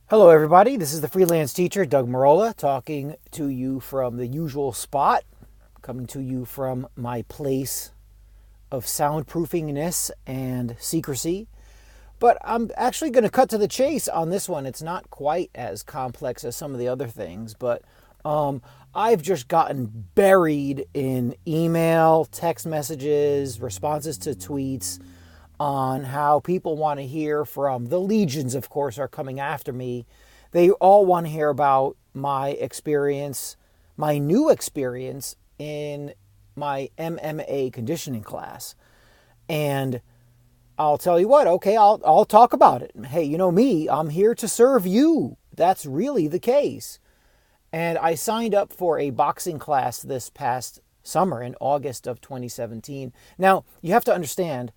Hello, everybody. This is the freelance teacher, Doug Marola, talking to you from the usual spot, coming to you from my place of soundproofingness and secrecy. But I'm actually going to cut to the chase on this one. It's not quite as complex as some of the other things, but I've just gotten buried in email, text messages, responses to tweets on how people want to hear from the legions, of course, are coming after me. They all want to hear about my experience, my new experience in my MMA conditioning class. And I'll tell you what, okay, I'll talk about it. Hey, you know me, I'm here to serve you. That's really the case. And I signed up for a boxing class this past summer in August of 2017. Now, you have to understand,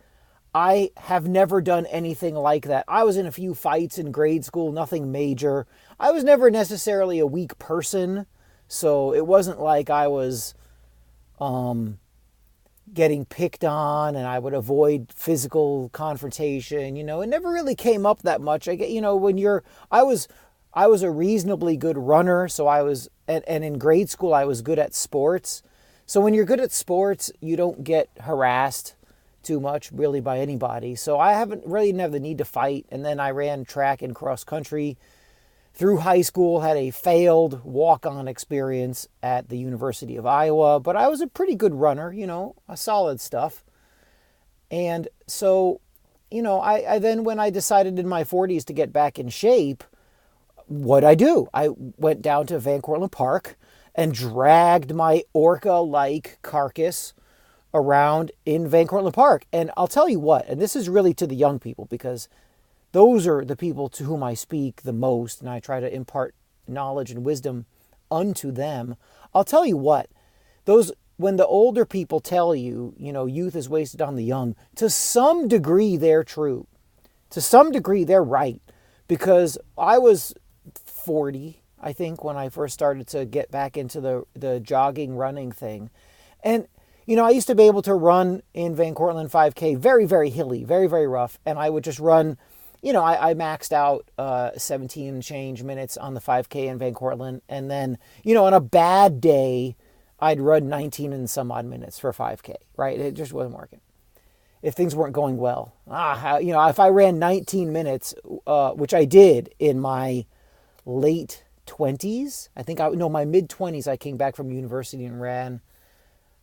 I have never done anything like that. I was in a few fights in grade school, nothing major. I was never necessarily a weak person, so it wasn't like I was getting picked on and I would avoid physical confrontation. It never really came up that much. I was a reasonably good runner, so and in grade school I was good at sports. So when you're good at sports, you don't get harassed too much really by anybody. So I haven't really have the need to fight. And then I ran track and cross country through high school, had a failed walk-on experience at the University of Iowa, but I was a pretty good runner, a solid stuff. And so, I then, when I decided in my 40s to get back in shape, what'd I do? I went down to Van Cortlandt Park and dragged my orca-like carcass around in Van Cortlandt Park. And I'll tell you what, and this is really to the young people, because those are the people to whom I speak the most, and I try to impart knowledge and wisdom unto them. I'll tell you what, when the older people tell you, youth is wasted on the young, to some degree they're true. To some degree they're right. Because I was 40, I think, when I first started to get back into the jogging, running thing. And I used to be able to run in Van Cortlandt 5K, very, very hilly, very, very rough. And I would just run, I maxed out 17 and change minutes on the 5K in Van Cortlandt. And then, on a bad day, I'd run 19 and some odd minutes for 5K, right? It just wasn't working. If things weren't going well. If I ran 19 minutes, which I did in my late 20s, my mid-20s, I came back from university and ran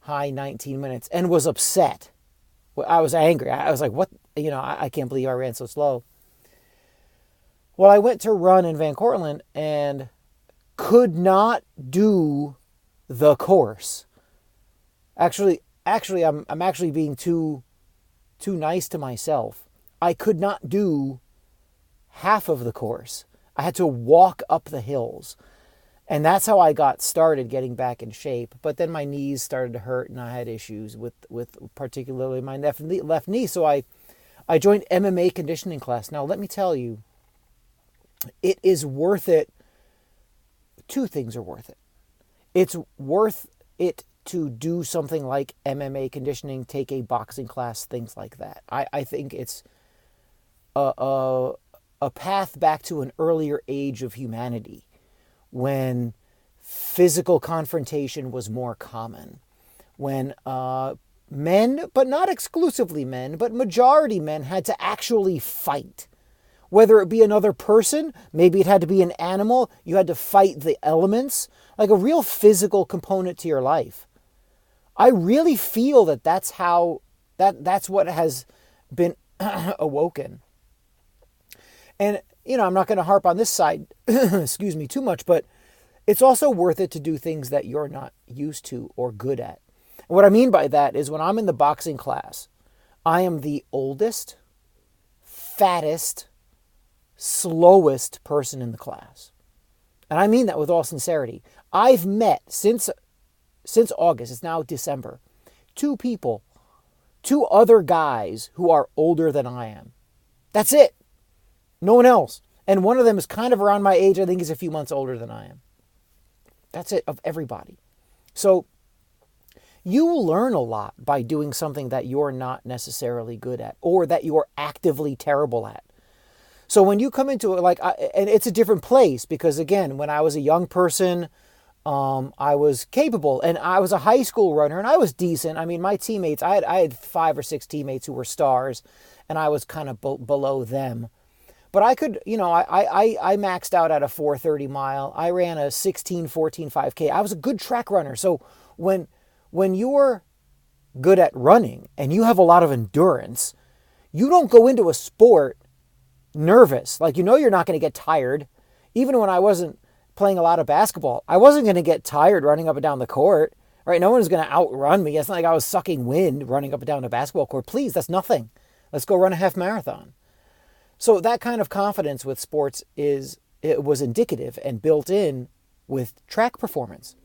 high 19 minutes and was upset. I was angry. I was like, what? I can't believe I ran so slow. Well, I went to run in Van Cortlandt and could not do the course. Actually, I'm actually being too nice to myself. I could not do half of the course. I had to walk up the hills. And that's how I got started getting back in shape. But then my knees started to hurt and I had issues with particularly my left knee. So I joined MMA conditioning class. Now, let me tell you, it is worth it. Two things are worth it. It's worth it to do something like MMA conditioning, take a boxing class, things like that. I think it's a path back to an earlier age of humanity, when physical confrontation was more common, when men, but not exclusively men, but majority men had to actually fight. Whether it be another person, maybe it had to be an animal, you had to fight the elements, like a real physical component to your life. I really feel that's what has been awoken. And, I'm not going to harp on this side, excuse me, too much, but it's also worth it to do things that you're not used to or good at. And what I mean by that is, when I'm in the boxing class, I am the oldest, fattest, slowest person in the class. And I mean that with all sincerity. I've met, since August, it's now December, two other guys who are older than I am. That's it. No one else. And one of them is kind of around my age. I think he's a few months older than I am. That's it, of everybody. So you will learn a lot by doing something that you're not necessarily good at, or that you're actively terrible at. So when you come into it, and it's a different place because, again, when I was a young person, I was capable, and I was a high school runner, and I was decent. I mean, my teammates, I had 5 or 6 teammates who were stars, and I was kind of below them. But I could, I maxed out at a 4:30 mile. I ran a 16:14 5K. I was a good track runner. So when you're good at running and you have a lot of endurance, you don't go into a sport nervous. Like, you're not going to get tired. Even when I wasn't playing a lot of basketball, I wasn't going to get tired running up and down the court, right? No one's going to outrun me. It's not like I was sucking wind running up and down the basketball court. Please, that's nothing. Let's go run a half marathon. So that kind of confidence with sports it was indicative and built in with track performance.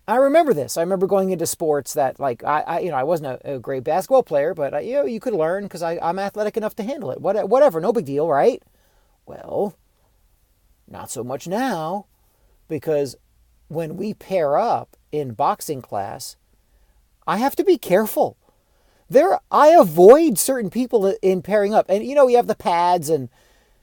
I remember this. I remember going into sports that, like, I wasn't a great basketball player, but you could learn because I'm athletic enough to handle it. Whatever, no big deal, right? Well, not so much now, because when we pair up in boxing class, I have to be careful. I avoid certain people in pairing up. And, you have the pads, and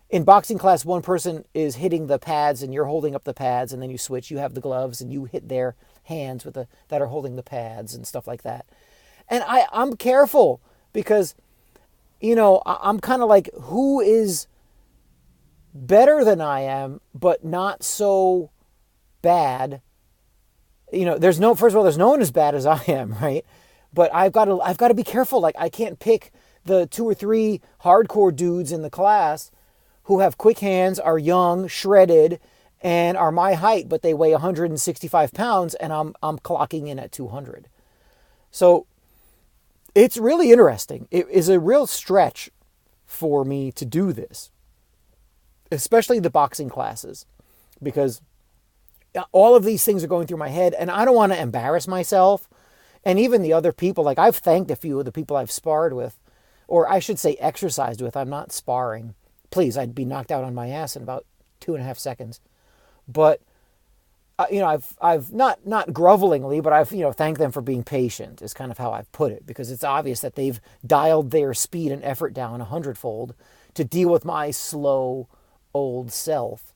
in boxing class, one person is hitting the pads and you're holding up the pads, and then you switch. You have the gloves and you hit their hands that are holding the pads and stuff like that. And I'm careful because, I'm kind of like, who is better than I am, but not so bad. First of all, there's no one as bad as I am, right? But I've got to be careful. Like, I can't pick the 2 or 3 hardcore dudes in the class who have quick hands, are young, shredded, and are my height, but they weigh 165 pounds, and I'm clocking in at 200. So it's really interesting. It is a real stretch for me to do this, especially the boxing classes, because all of these things are going through my head, and I don't want to embarrass myself. And even the other people, like, I've thanked a few of the people I've sparred with, or I should say exercised with. I'm not sparring. Please, I'd be knocked out on my ass in about 2.5 seconds. But, I've not grovelingly, but I've, thanked them for being patient is kind of how I've put it, because it's obvious that they've dialed their speed and effort down 100-fold to deal with my slow old self.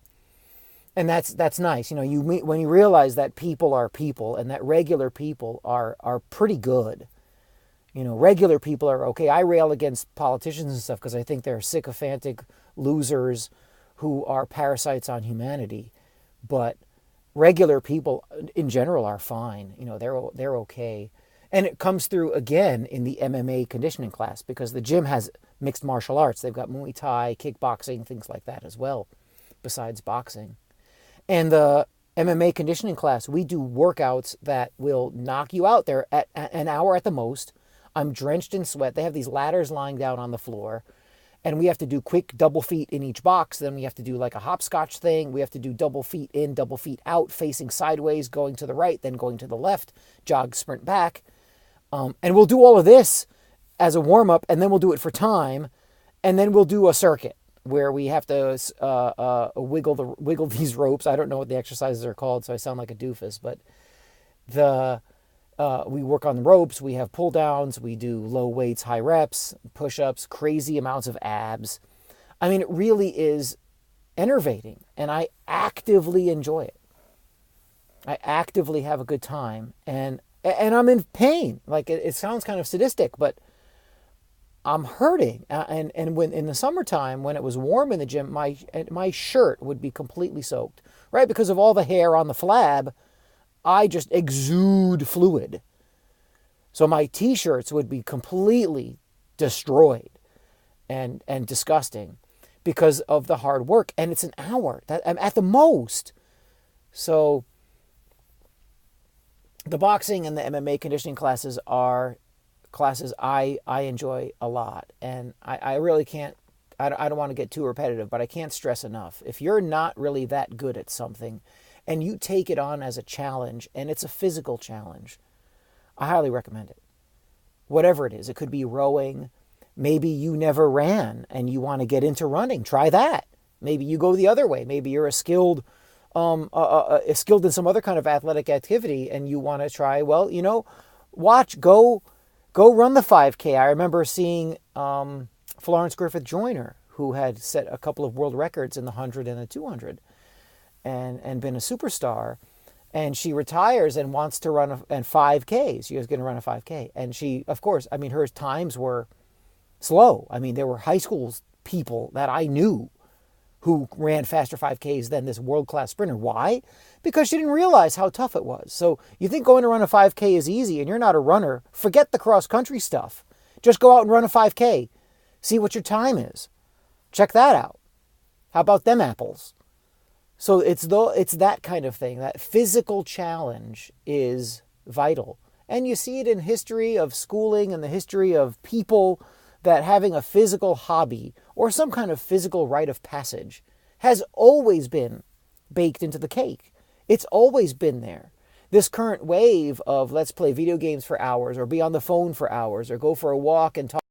And that's nice. When you realize that people are people and that regular people are pretty good. Regular people are okay. I rail against politicians and stuff because I think they're sycophantic losers who are parasites on humanity. But regular people in general are fine. They're okay. And it comes through again in the MMA conditioning class, because the gym has mixed martial arts. They've got Muay Thai, kickboxing, things like that as well, besides boxing. And the MMA conditioning class, we do workouts that will knock you out there at an hour at the most. I'm drenched in sweat. They have these ladders lying down on the floor, and we have to do quick double feet in each box. Then we have to do like a hopscotch thing. We have to do double feet in, double feet out, facing sideways, going to the right, then going to the left, jog, sprint back. And we'll do all of this as a warm-up, and then we'll do it for time, and then we'll do a circuit where we have to wiggle these ropes. I don't know what the exercises are called, so I sound like a doofus, but we work on the ropes. We have pull downs. We do low weights, high reps, push-ups, crazy amounts of abs. I mean, it really is enervating, and I actively enjoy it. I actively have a good time, and I'm in pain. Like, it sounds kind of sadistic, but I'm hurting. And when in the summertime, when it was warm in the gym, my shirt would be completely soaked, right? Because of all the hair on the flab, I just exude fluid. So my t-shirts would be completely destroyed and disgusting because of the hard work. And it's an hour at the most. So the boxing and the MMA conditioning classes are classes I enjoy a lot. And I really can't, I don't want to get too repetitive, but I can't stress enough. If you're not really that good at something and you take it on as a challenge, and it's a physical challenge, I highly recommend it. Whatever it is, it could be rowing. Maybe you never ran and you want to get into running. Try that. Maybe you go the other way. Maybe you're skilled in some other kind of athletic activity and you want to try, well, go run the 5K. I remember seeing Florence Griffith Joyner, who had set a couple of world records in the 100 and the 200 and been a superstar. And she retires and wants to run and 5Ks. She was going to run a 5K. And she, of course, I mean, her times were slow. I mean, there were high school people that I knew who ran faster 5Ks than this world-class sprinter. Why? Because she didn't realize how tough it was. So you think going to run a 5K is easy and you're not a runner, forget the cross-country stuff. Just go out and run a 5K. See what your time is. Check that out. How about them apples? So it's that kind of thing. That physical challenge is vital. And you see it in history of schooling and the history of people, that having a physical hobby or some kind of physical rite of passage has always been baked into the cake. It's always been there. This current wave of let's play video games for hours or be on the phone for hours or go for a walk and talk